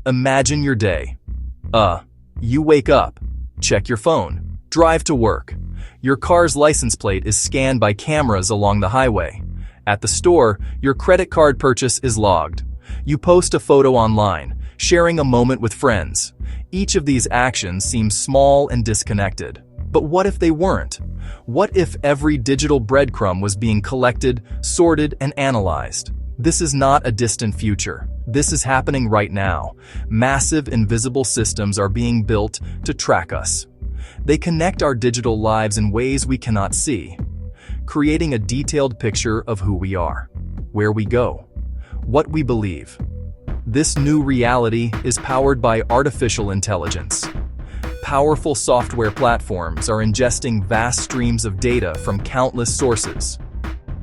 Imagine your day. You wake up, check your phone, drive to work. Your car's license plate is scanned by cameras along the highway. At the store, your credit card purchase is logged. You post a photo online, sharing a moment with friends. Each of these actions seems small and disconnected. But what if they weren't? What if every digital breadcrumb was being collected, sorted, and analyzed? This is not a distant future. This is happening right now. Massive invisible systems are being built to track us. They connect our digital lives in ways we cannot see, creating a detailed picture of who we are, where we go, what we believe. This new reality is powered by artificial intelligence. Powerful software platforms are ingesting vast streams of data from countless sources.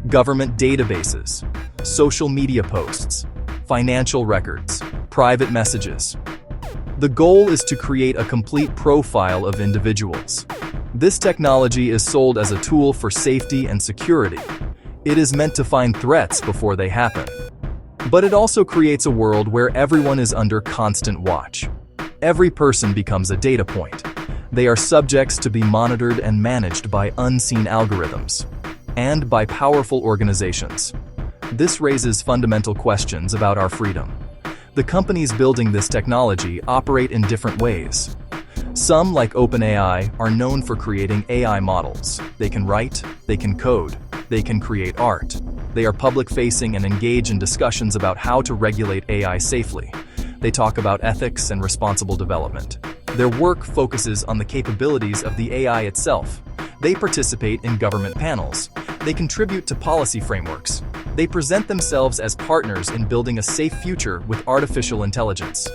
Government databases, social media posts, financial records, private messages. The goal is to create a complete profile of individuals. This technology is sold as a tool for safety and security. It is meant to find threats before they happen. But it also creates a world where everyone is under constant watch. Every person becomes a data point. They are subjects to be monitored and managed by unseen algorithms and by powerful organizations. This raises fundamental questions about our freedom. The companies building this technology operate in different ways. Some, like OpenAI, are known for creating AI models. They can write, they can code, they can create art. They are public-facing and engage in discussions about how to regulate AI safely. They talk about ethics and responsible development. Their work focuses on the capabilities of the AI itself. They participate in government panels. They contribute to policy frameworks. They present themselves as partners in building a safe future with artificial intelligence.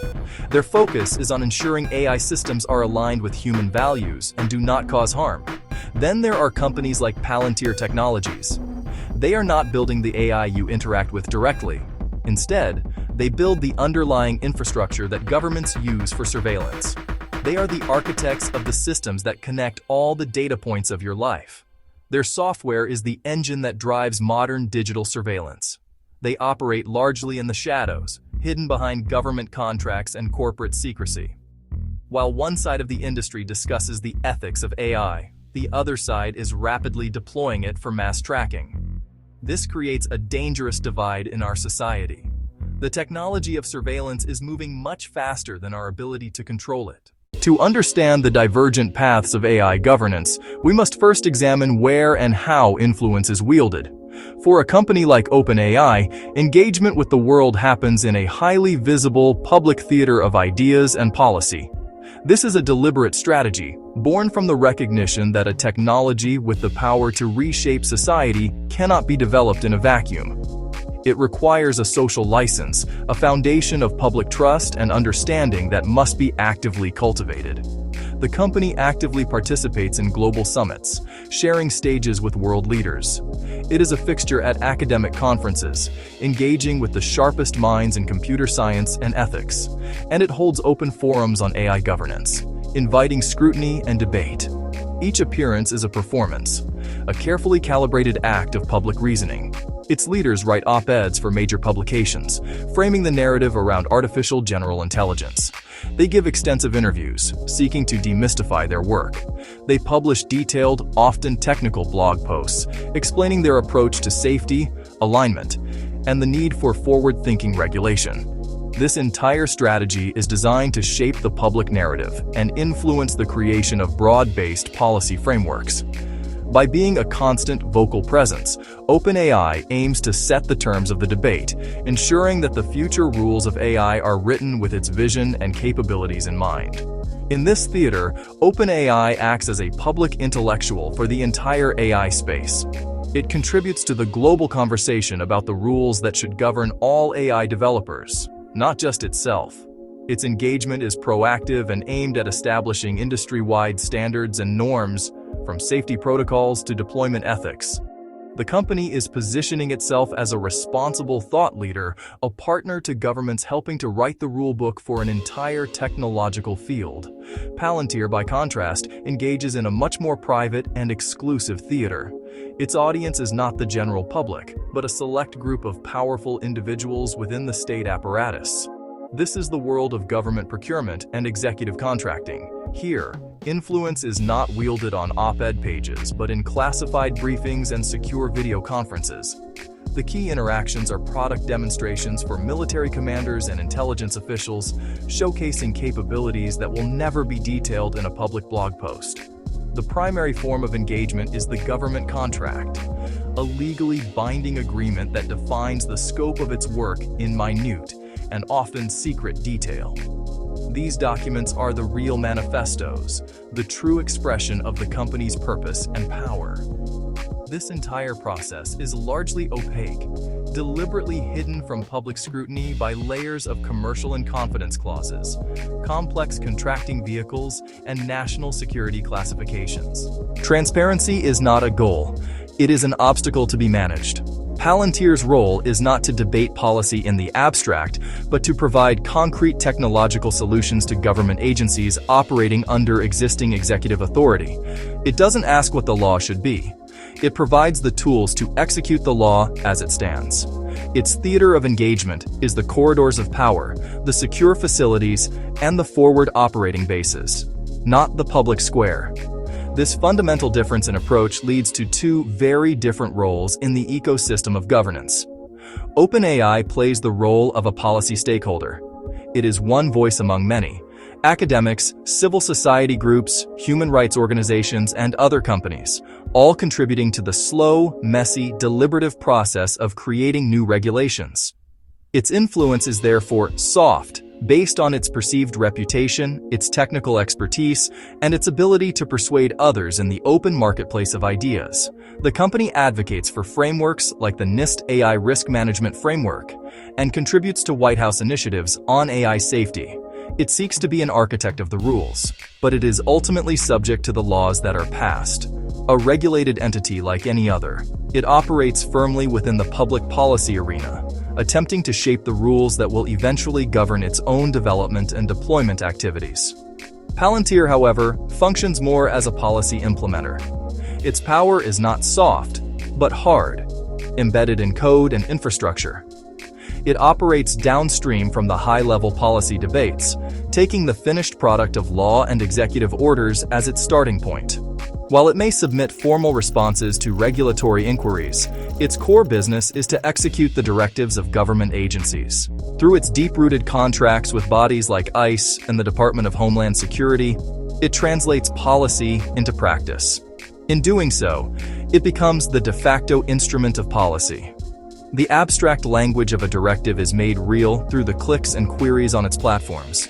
Their focus is on ensuring AI systems are aligned with human values and do not cause harm. Then there are companies like Palantir Technologies. They are not building the AI you interact with directly. Instead, they build the underlying infrastructure that governments use for surveillance. They are the architects of the systems that connect all the data points of your life. Their software is the engine that drives modern digital surveillance. They operate largely in the shadows, hidden behind government contracts and corporate secrecy. While one side of the industry discusses the ethics of AI, the other side is rapidly deploying it for mass tracking. This creates a dangerous divide in our society. The technology of surveillance is moving much faster than our ability to control it. To understand the divergent paths of AI governance, we must first examine where and how influence is wielded. For a company like OpenAI, engagement with the world happens in a highly visible public theater of ideas and policy. This is a deliberate strategy, born from the recognition that a technology with the power to reshape society cannot be developed in a vacuum. It requires a social license, a foundation of public trust and understanding that must be actively cultivated. The company actively participates in global summits, sharing stages with world leaders. It is a fixture at academic conferences, engaging with the sharpest minds in computer science and ethics. And it holds open forums on AI governance, inviting scrutiny and debate. Each appearance is a performance, a carefully calibrated act of public reasoning. Its leaders write op-eds for major publications, framing the narrative around artificial general intelligence. They give extensive interviews, seeking to demystify their work. They publish detailed, often technical blog posts, explaining their approach to safety, alignment, and the need for forward-thinking regulation. This entire strategy is designed to shape the public narrative and influence the creation of broad-based policy frameworks. By being a constant vocal presence, OpenAI aims to set the terms of the debate, ensuring that the future rules of AI are written with its vision and capabilities in mind. In this theater, OpenAI acts as a public intellectual for the entire AI space. It contributes to the global conversation about the rules that should govern all AI developers, not just itself. Its engagement is proactive and aimed at establishing industry-wide standards and norms, from safety protocols to deployment ethics. The company is positioning itself as a responsible thought leader, a partner to governments helping to write the rulebook for an entire technological field. Palantir, by contrast, engages in a much more private and exclusive theater. Its audience is not the general public, but a select group of powerful individuals within the state apparatus. This is the world of government procurement and executive contracting. Here, influence is not wielded on op-ed pages, but in classified briefings and secure video conferences. The key interactions are product demonstrations for military commanders and intelligence officials, showcasing capabilities that will never be detailed in a public blog post. The primary form of engagement is the government contract, a legally binding agreement that defines the scope of its work in minute and often secret detail. These documents are the real manifestos, the true expression of the company's purpose and power. This entire process is largely opaque, deliberately hidden from public scrutiny by layers of commercial and confidence clauses, complex contracting vehicles, and national security classifications. Transparency is not a goal, it is an obstacle to be managed. Palantir's role is not to debate policy in the abstract, but to provide concrete technological solutions to government agencies operating under existing executive authority. It doesn't ask what the law should be. It provides the tools to execute the law as it stands. Its theater of engagement is the corridors of power, the secure facilities, and the forward operating bases, not the public square. This fundamental difference in approach leads to two very different roles in the ecosystem of governance. OpenAI plays the role of a policy stakeholder. It is one voice among many: academics, civil society groups, human rights organizations, and other companies, all contributing to the slow, messy, deliberative process of creating new regulations. Its influence is therefore soft, based on its perceived reputation, its technical expertise, and its ability to persuade others in the open marketplace of ideas. The company advocates for frameworks like the NIST AI Risk Management Framework and contributes to White House initiatives on AI safety. It seeks to be an architect of the rules, but it is ultimately subject to the laws that are passed. A regulated entity like any other, it operates firmly within the public policy arena, attempting to shape the rules that will eventually govern its own development and deployment activities. Palantir, however, functions more as a policy implementer. Its power is not soft, but hard, embedded in code and infrastructure. It operates downstream from the high-level policy debates, taking the finished product of law and executive orders as its starting point. While it may submit formal responses to regulatory inquiries, its core business is to execute the directives of government agencies. Through its deep-rooted contracts with bodies like ICE and the Department of Homeland Security, it translates policy into practice. In doing so, it becomes the de facto instrument of policy. The abstract language of a directive is made real through the clicks and queries on its platforms.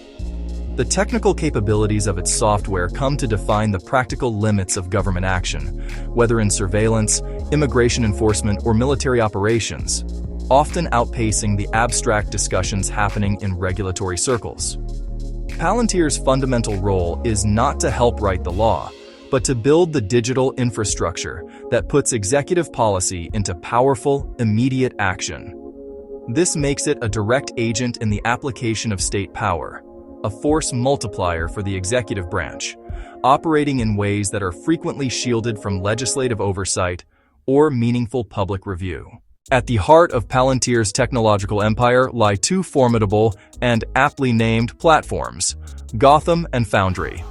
The technical capabilities of its software come to define the practical limits of government action, whether in surveillance, immigration enforcement, or military operations, often outpacing the abstract discussions happening in regulatory circles. Palantir's fundamental role is not to help write the law, but to build the digital infrastructure that puts executive policy into powerful, immediate action. This makes it a direct agent in the application of state power, a force multiplier for the executive branch, operating in ways that are frequently shielded from legislative oversight or meaningful public review. At the heart of Palantir's technological empire lie two formidable and aptly named platforms, Gotham and Foundry.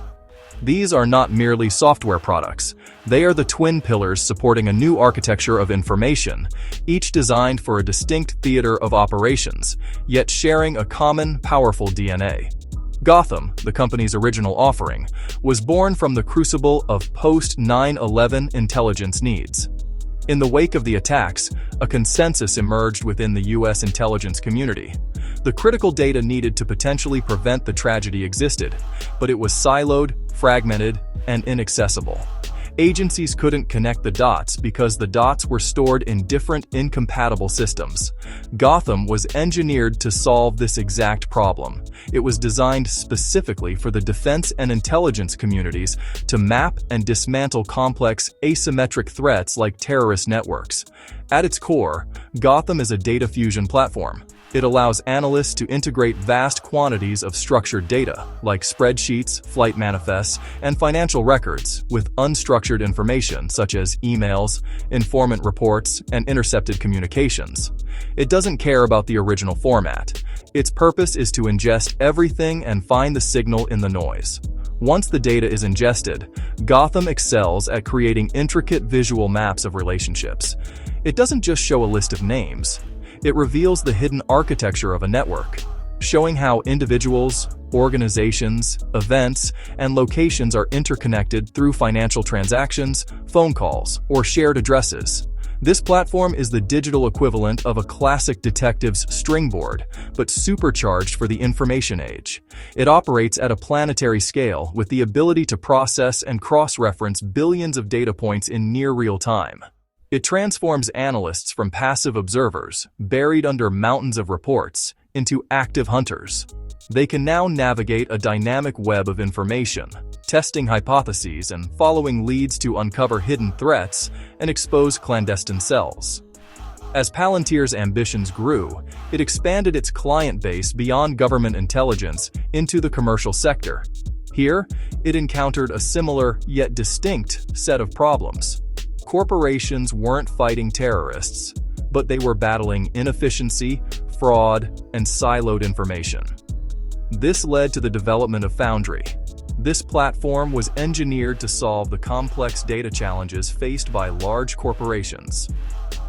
These are not merely software products. They are the twin pillars supporting a new architecture of information, each designed for a distinct theater of operations, yet sharing a common, powerful DNA. Gotham, the company's original offering, was born from the crucible of post-9/11 intelligence needs. In the wake of the attacks, a consensus emerged within the U.S. intelligence community. The critical data needed to potentially prevent the tragedy existed, but it was siloed, fragmented, and inaccessible. Agencies couldn't connect the dots because the dots were stored in different, incompatible systems. Gotham was engineered to solve this exact problem. It was designed specifically for the defense and intelligence communities to map and dismantle complex, asymmetric threats like terrorist networks. At its core, Gotham is a data fusion platform. It allows analysts to integrate vast quantities of structured data, like spreadsheets, flight manifests, and financial records, with unstructured information such as emails, informant reports, and intercepted communications. It doesn't care about the original format. Its purpose is to ingest everything and find the signal in the noise. Once the data is ingested, Gotham excels at creating intricate visual maps of relationships. It doesn't just show a list of names. It reveals the hidden architecture of a network, showing how individuals, organizations, events, and locations are interconnected through financial transactions, phone calls, or shared addresses. This platform is the digital equivalent of a classic detective's stringboard, but supercharged for the information age. It operates at a planetary scale with the ability to process and cross-reference billions of data points in near real time. It transforms analysts from passive observers, buried under mountains of reports, into active hunters. They can now navigate a dynamic web of information, testing hypotheses and following leads to uncover hidden threats and expose clandestine cells. As Palantir's ambitions grew, it expanded its client base beyond government intelligence into the commercial sector. Here, it encountered a similar yet distinct set of problems. Corporations weren't fighting terrorists, but they were battling inefficiency, fraud, and siloed information. This led to the development of Foundry. This platform was engineered to solve the complex data challenges faced by large corporations.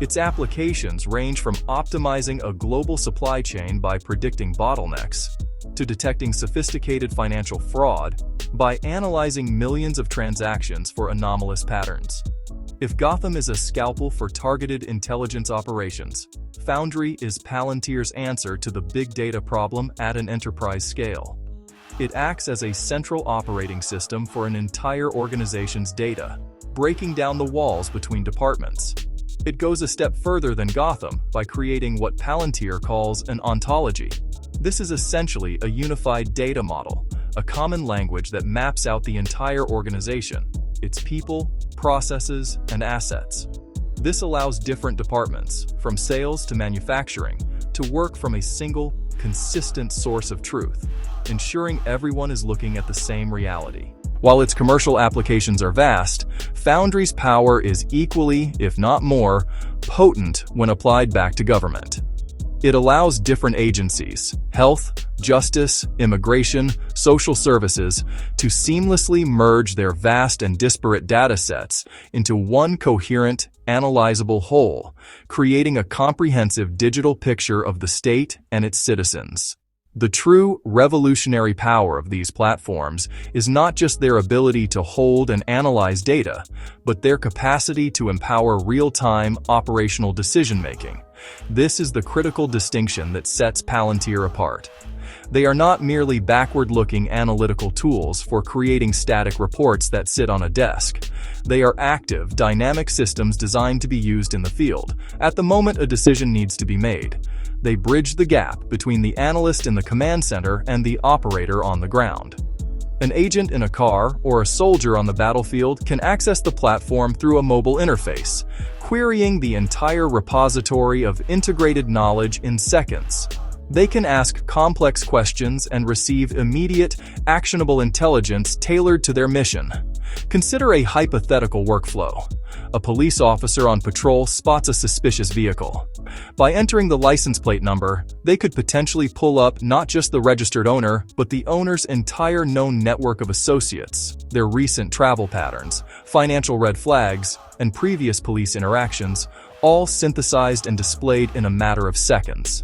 Its applications range from optimizing a global supply chain by predicting bottlenecks, to detecting sophisticated financial fraud by analyzing millions of transactions for anomalous patterns. If Gotham is a scalpel for targeted intelligence operations, Foundry is Palantir's answer to the big data problem at an enterprise scale. It acts as a central operating system for an entire organization's data, breaking down the walls between departments. It goes a step further than Gotham by creating what Palantir calls an ontology. This is essentially a unified data model, a common language that maps out the entire organization, its people, processes, and assets. This allows different departments, from sales to manufacturing, to work from a single, consistent source of truth, ensuring everyone is looking at the same reality. While its commercial applications are vast, Foundry's power is equally, if not more, potent when applied back to government. It allows different agencies, health, justice, immigration, social services, to seamlessly merge their vast and disparate data sets into one coherent, analyzable whole, creating a comprehensive digital picture of the state and its citizens. The true revolutionary power of these platforms is not just their ability to hold and analyze data, but their capacity to empower real-time operational decision-making. This is the critical distinction that sets Palantir apart. They are not merely backward-looking analytical tools for creating static reports that sit on a desk. They are active, dynamic systems designed to be used in the field, at the moment a decision needs to be made. They bridge the gap between the analyst in the command center and the operator on the ground. An agent in a car or a soldier on the battlefield can access the platform through a mobile interface, querying the entire repository of integrated knowledge in seconds. They can ask complex questions and receive immediate, actionable intelligence tailored to their mission. Consider a hypothetical workflow. A police officer on patrol spots a suspicious vehicle. By entering the license plate number, they could potentially pull up not just the registered owner, but the owner's entire known network of associates, their recent travel patterns, financial red flags, and previous police interactions, all synthesized and displayed in a matter of seconds.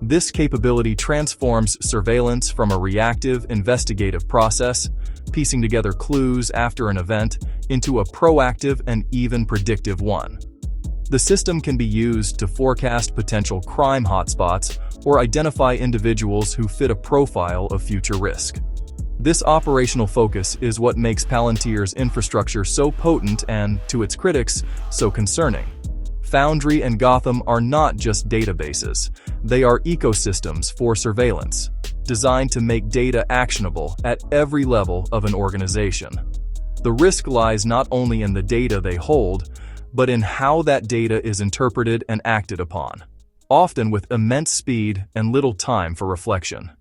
This capability transforms surveillance from a reactive, investigative process, piecing together clues after an event, into a proactive and even predictive one. The system can be used to forecast potential crime hotspots or identify individuals who fit a profile of future risk. This operational focus is what makes Palantir's infrastructure so potent and, to its critics, so concerning. Foundry and Gotham are not just databases, they are ecosystems for surveillance, designed to make data actionable at every level of an organization. The risk lies not only in the data they hold, but in how that data is interpreted and acted upon, often with immense speed and little time for reflection.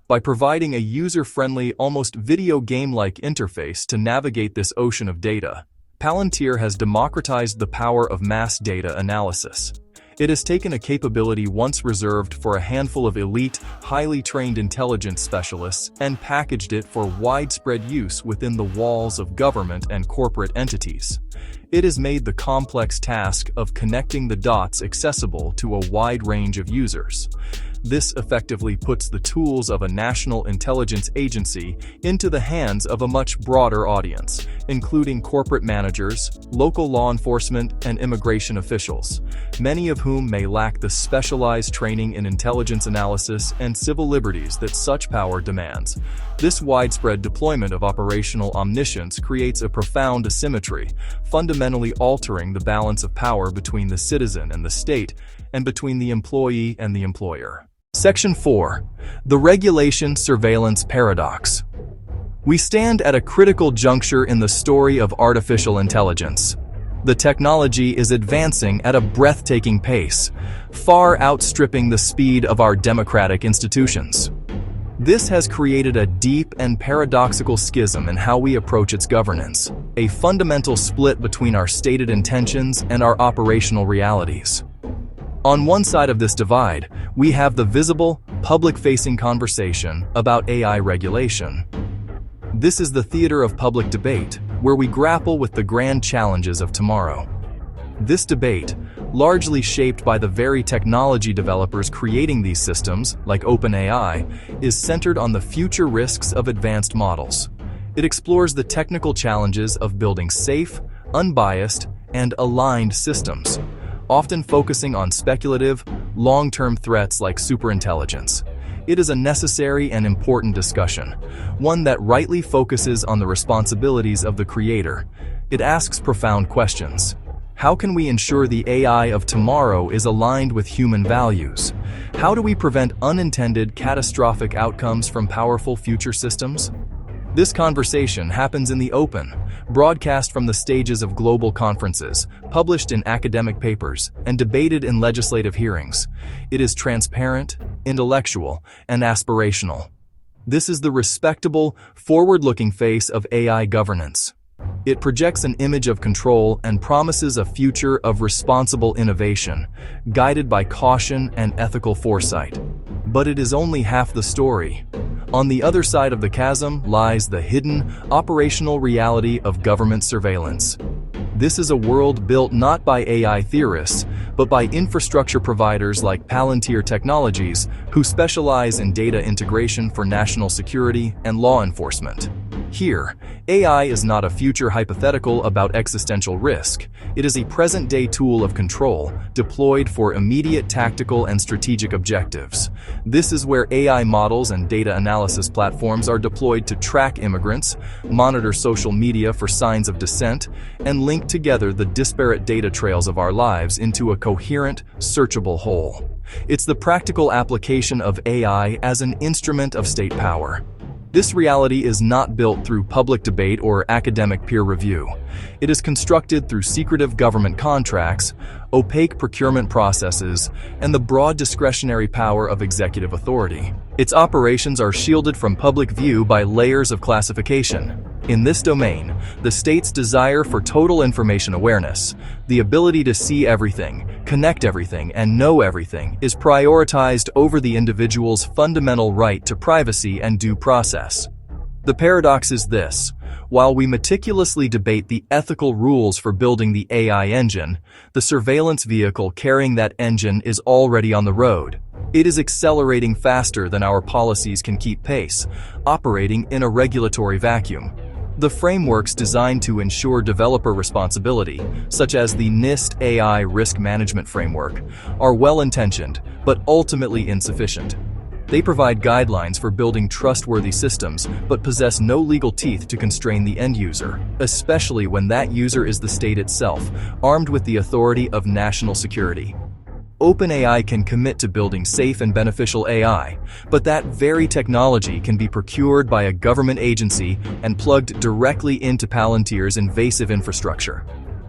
By providing a user-friendly, almost video game-like interface to navigate this ocean of data, Palantir has democratized the power of mass data analysis. It has taken a capability once reserved for a handful of elite, highly trained intelligence specialists and packaged it for widespread use within the walls of government and corporate entities. It has made the complex task of connecting the dots accessible to a wide range of users. This effectively puts the tools of a national intelligence agency into the hands of a much broader audience, including corporate managers, local law enforcement, and immigration officials, many of whom may lack the specialized training in intelligence analysis and civil liberties that such power demands. This widespread deployment of operational omniscience creates a profound asymmetry, fundamentally altering the balance of power between the citizen and the state, and between the employee and the employer. Section 4. The Regulation Surveillance Paradox. We stand at a critical juncture in the story of artificial intelligence. The technology is advancing at a breathtaking pace, far outstripping the speed of our democratic institutions. This has created a deep and paradoxical schism in how we approach its governance, a fundamental split between our stated intentions and our operational realities. On one side of this divide, we have the visible, public-facing conversation about AI regulation. This is the theater of public debate, where we grapple with the grand challenges of tomorrow. This debate, largely shaped by the very technology developers creating these systems, like OpenAI, is centered on the future risks of advanced models. It explores the technical challenges of building safe, unbiased, and aligned systems, often focusing on speculative, long-term threats like superintelligence. It is a necessary and important discussion, one that rightly focuses on the responsibilities of the creator. It asks profound questions. How can we ensure the AI of tomorrow is aligned with human values? How do we prevent unintended, catastrophic outcomes from powerful future systems? This conversation happens in the open, broadcast from the stages of global conferences, published in academic papers, and debated in legislative hearings. It is transparent, intellectual, and aspirational. This is the respectable, forward-looking face of AI governance. It projects an image of control and promises a future of responsible innovation, guided by caution and ethical foresight. But it is only half the story. On the other side of the chasm lies the hidden, operational reality of government surveillance. This is a world built not by AI theorists, but by infrastructure providers like Palantir Technologies, who specialize in data integration for national security and law enforcement. Here, AI is not a future hypothetical about existential risk. It is a present-day tool of control, deployed for immediate tactical and strategic objectives. This is where AI models and data analysis platforms are deployed to track immigrants, monitor social media for signs of dissent, and link together the disparate data trails of our lives into a coherent, searchable whole. It's the practical application of AI as an instrument of state power. This reality is not built through public debate or academic peer review. It is constructed through secretive government contracts, opaque procurement processes, and the broad discretionary power of executive authority. Its operations are shielded from public view by layers of classification. In this domain, the state's desire for total information awareness, the ability to see everything, connect everything, and know everything, is prioritized over the individual's fundamental right to privacy and due process. The paradox is this: while we meticulously debate the ethical rules for building the AI engine, the surveillance vehicle carrying that engine is already on the road. It is accelerating faster than our policies can keep pace, operating in a regulatory vacuum. The frameworks designed to ensure developer responsibility, such as the NIST AI Risk Management Framework, are well-intentioned, but ultimately insufficient. They provide guidelines for building trustworthy systems, but possess no legal teeth to constrain the end user, especially when that user is the state itself, armed with the authority of national security. OpenAI can commit to building safe and beneficial AI, but that very technology can be procured by a government agency and plugged directly into Palantir's invasive infrastructure.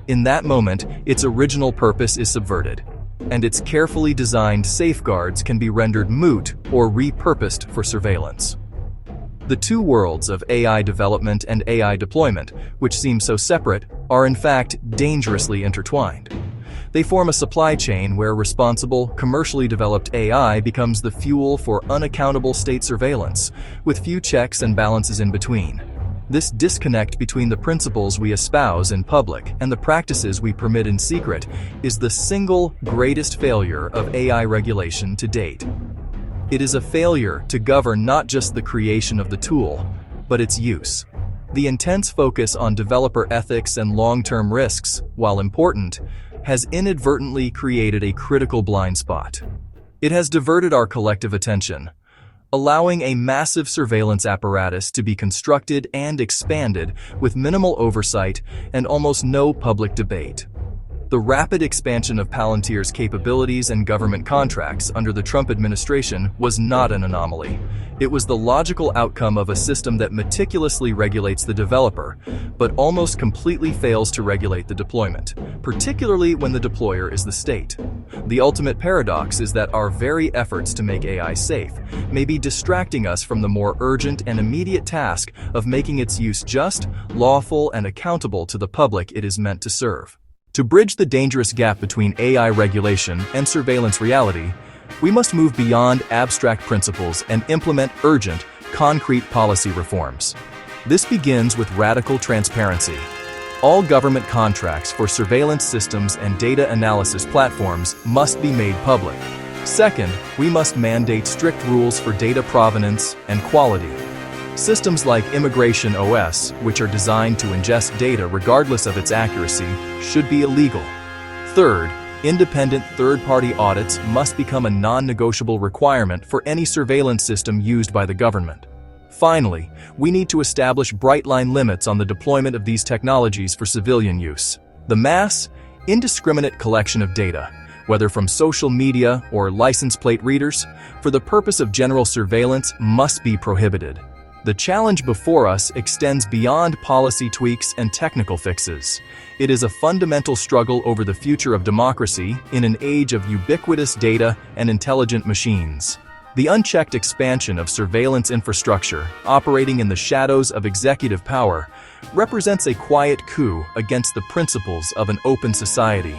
In that moment, its original purpose is subverted, and its carefully designed safeguards can be rendered moot or repurposed for surveillance. The two worlds of AI development and AI deployment, which seem so separate, are in fact dangerously intertwined. They form a supply chain where responsible, commercially developed AI becomes the fuel for unaccountable state surveillance, with few checks and balances in between. This disconnect between the principles we espouse in public and the practices we permit in secret is the single greatest failure of AI regulation to date. It is a failure to govern not just the creation of the tool, but its use. The intense focus on developer ethics and long-term risks, while important, has inadvertently created a critical blind spot. It has diverted our collective attention, allowing a massive surveillance apparatus to be constructed and expanded with minimal oversight and almost no public debate. The rapid expansion of Palantir's capabilities and government contracts under the Trump administration was not an anomaly. It was the logical outcome of a system that meticulously regulates the developer, but almost completely fails to regulate the deployment, particularly when the deployer is the state. The ultimate paradox is that our very efforts to make AI safe may be distracting us from the more urgent and immediate task of making its use just, lawful, and accountable to the public it is meant to serve. To bridge the dangerous gap between AI regulation and surveillance reality, we must move beyond abstract principles and implement urgent, concrete policy reforms. This begins with radical transparency. All government contracts for surveillance systems and data analysis platforms must be made public. Second, we must mandate strict rules for data provenance and quality. Systems like Immigration OS, which are designed to ingest data regardless of its accuracy, should be illegal. Third, independent third-party audits must become a non-negotiable requirement for any surveillance system used by the government. Finally, we need to establish bright-line limits on the deployment of these technologies for civilian use. The mass, indiscriminate collection of data, whether from social media or license plate readers, for the purpose of general surveillance must be prohibited. The challenge before us extends beyond policy tweaks and technical fixes. It is a fundamental struggle over the future of democracy in an age of ubiquitous data and intelligent machines. The unchecked expansion of surveillance infrastructure, operating in the shadows of executive power, represents a quiet coup against the principles of an open society.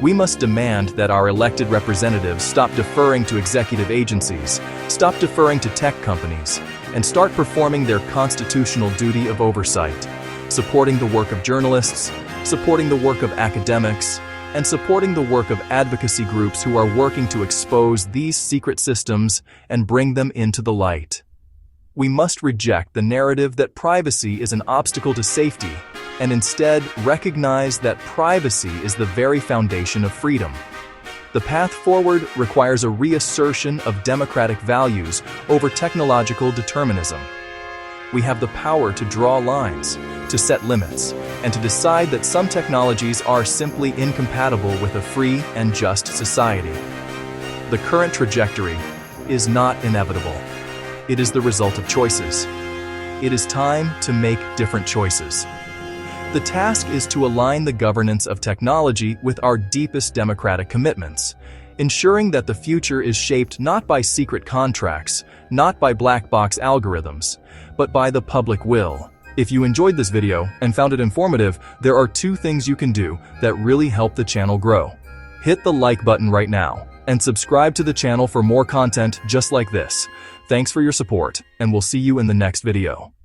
We must demand that our elected representatives stop deferring to executive agencies, stop deferring to tech companies, and start performing their constitutional duty of oversight, supporting the work of journalists, supporting the work of academics, and supporting the work of advocacy groups who are working to expose these secret systems and bring them into the light. We must reject the narrative that privacy is an obstacle to safety, and instead recognize that privacy is the very foundation of freedom. The path forward requires a reassertion of democratic values over technological determinism. We have the power to draw lines, to set limits, and to decide that some technologies are simply incompatible with a free and just society. The current trajectory is not inevitable. It is the result of choices. It is time to make different choices. The task is to align the governance of technology with our deepest democratic commitments, ensuring that the future is shaped not by secret contracts, not by black box algorithms, but by the public will. If you enjoyed this video and found it informative, there are two things you can do that really help the channel grow. Hit the like button right now and subscribe to the channel for more content just like this. Thanks for your support, and we'll see you in the next video.